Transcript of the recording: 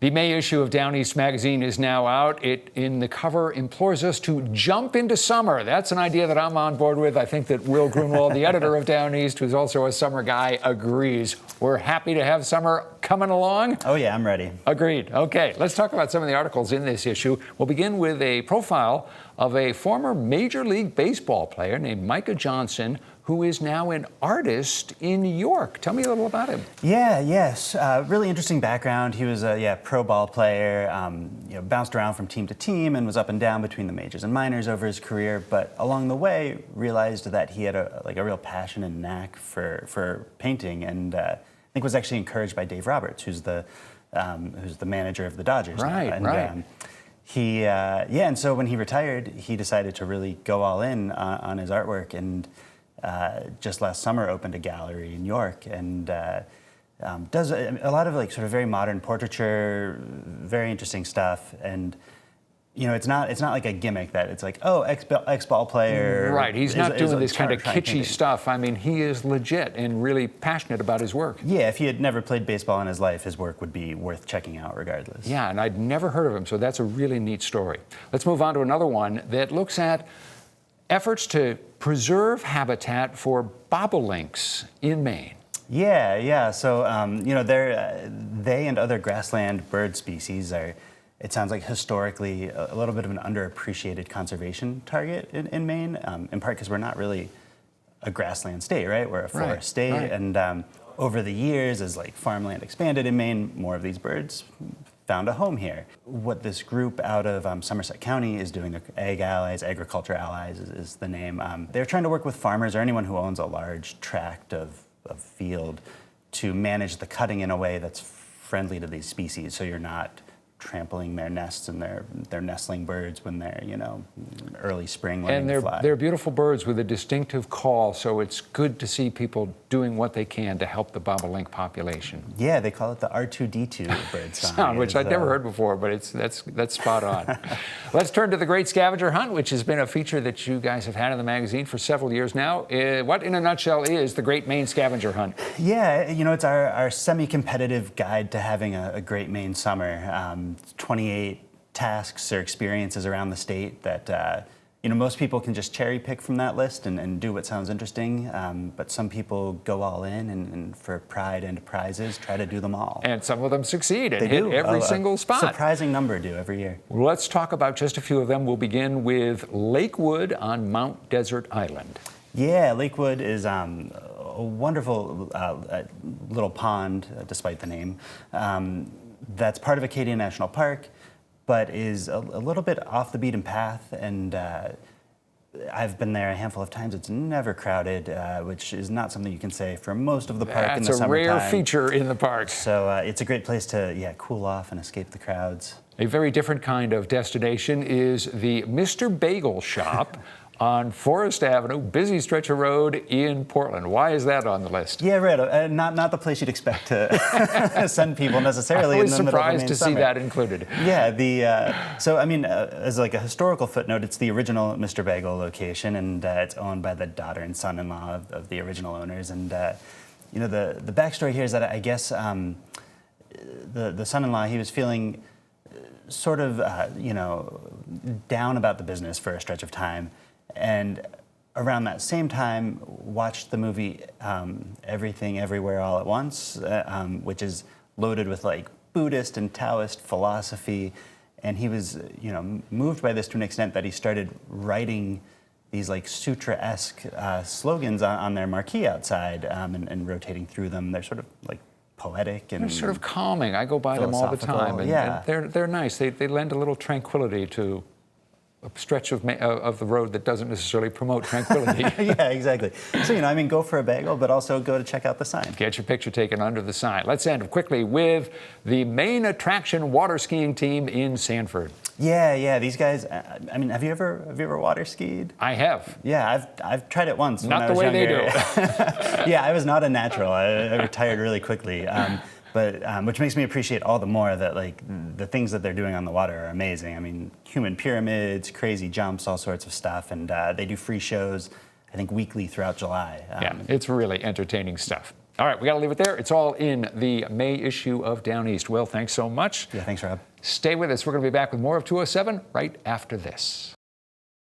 The May issue of Down East magazine is now out. It, in the cover, implores us to jump into summer. That's an idea that I'm on board with. I think that Will Grunwald, the editor of Down East, who's also a summer guy, agrees. We're happy to have summer coming along. Oh yeah, I'm ready. Agreed. Okay, let's talk about some of the articles in this issue. We'll begin with a profile of a former Major League Baseball player named Micah Johnson, who is now an artist in New York. Tell me a little about him. Yes. Really interesting background. He was a pro ball player, bounced around from team to team and was up and down between the majors and minors over his career, but along the way realized that he had a real passion and knack for painting, and I think was actually encouraged by Dave Roberts, who's the manager of the Dodgers. Right. And so when he retired, he decided to really go all in on his artwork, and just last summer opened a gallery in New York, and does a lot of sort of very modern portraiture, very interesting stuff. And it's not like a gimmick that it's like, oh, ex-ball player. Right, he's not doing this kind of kitschy painting stuff. I mean, he is legit and really passionate about his work. Yeah, if he had never played baseball in his life, his work would be worth checking out regardless. Yeah, and I'd never heard of him, so that's a really neat story. Let's move on to another one that looks at efforts to preserve habitat for bobolinks in Maine. Yeah. So, they and other grassland bird species are, it sounds like, historically a little bit of an underappreciated conservation target in Maine, in part because we're not really a grassland state, right? We're a forest state. Right. And over the years, as farmland expanded in Maine, more of these birds found a home here. What this group out of Somerset County is doing, the Ag Allies, Agriculture Allies is the name. They're trying to work with farmers or anyone who owns a large tract of field to manage the cutting in a way that's friendly to these species, so you're not trampling their nests and their nestling birds when they're early spring learning to fly. And they're beautiful birds with a distinctive call, so it's good to see people doing what they can to help the bobolink population. Yeah, they call it the R2D2 bird sound, which I'd never heard before, but that's spot on. Let's turn to the Great Scavenger Hunt, which has been a feature that you guys have had in the magazine for several years now. What, in a nutshell, is the Great Maine Scavenger Hunt? Yeah, it's our semi-competitive guide to having a great Maine summer. 28 tasks or experiences around the state that most people can just cherry pick from that list and do what sounds interesting, but some people go all in and for pride and prizes try to do them all. And some of them succeed and hit every single spot. Surprising number do every year. Let's talk about just a few of them. We'll begin with Lakewood on Mount Desert Island. Yeah, Lakewood is a wonderful little pond, despite the name. That's part of Acadia National Park, but is a little bit off the beaten path, and I've been there a handful of times. It's never crowded, which is not something you can say for most of the park in the summertime. That's a rare feature in the park. So it's a great place to cool off and escape the crowds. A very different kind of destination is the Mr. Bagel Shop on Forest Avenue, busy stretch of road in Portland. Why is that on the list? Yeah, right. Not the place you'd expect to send people necessarily. I was in the middle of surprised to see that included. Yeah, as a historical footnote, it's the original Mr. Bagel location, and it's owned by the daughter and son-in-law of the original owners. And the backstory here is that I guess the son-in-law, he was feeling sort of down about the business for a stretch of time. And around that same time, watched the movie Everything Everywhere All at Once, which is loaded with Buddhist and Taoist philosophy. And he was, moved by this to an extent that he started writing these sutra-esque slogans on their marquee outside and rotating through them. They're sort of poetic and they're sort of calming. I go by them all the time, and they're nice. They lend a little tranquility to a stretch of the road that doesn't necessarily promote tranquility. Yeah, exactly. So, go for a bagel, but also go to check out the sign. Get your picture taken under the sign. Let's end quickly with the main attraction water skiing team in Sanford. Yeah. These guys. Have you ever water skied? I have. Yeah, I've tried it once. Not when the I was way younger. they do. Yeah, I was not a natural. I retired really quickly. But which makes me appreciate all the more that the things that they're doing on the water are amazing. Human pyramids, crazy jumps, all sorts of stuff, and they do free shows, I think, weekly throughout July. Yeah, it's really entertaining stuff. All right, we got to leave it there. It's all in the May issue of Down East. Will, thanks so much. Yeah, thanks, Rob. Stay with us. We're going to be back with more of 207 right after this.